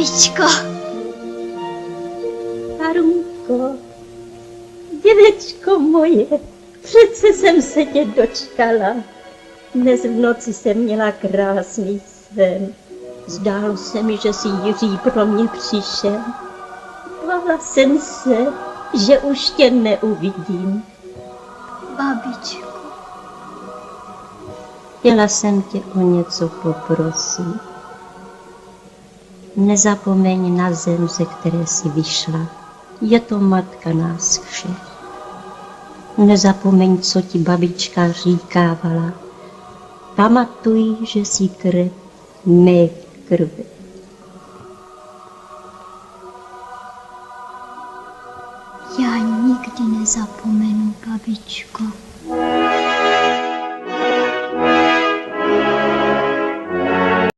Babičko. Harunko, děvečko moje, přece jsem se tě dočkala. Dnes v noci jsem měla krásný sen. Zdálo se mi, že si Jiří pro mě přišel. Bála jsem se, že už tě neuvidím. Babičko. Chtěla jsem tě o něco poprosit. Nezapomeň na zem, ze které jsi vyšla. Je to matka nás všech. Nezapomeň, co ti babička říkávala. Pamatuj, že jsi krev mé krve. Já nikdy nezapomenu, babičko.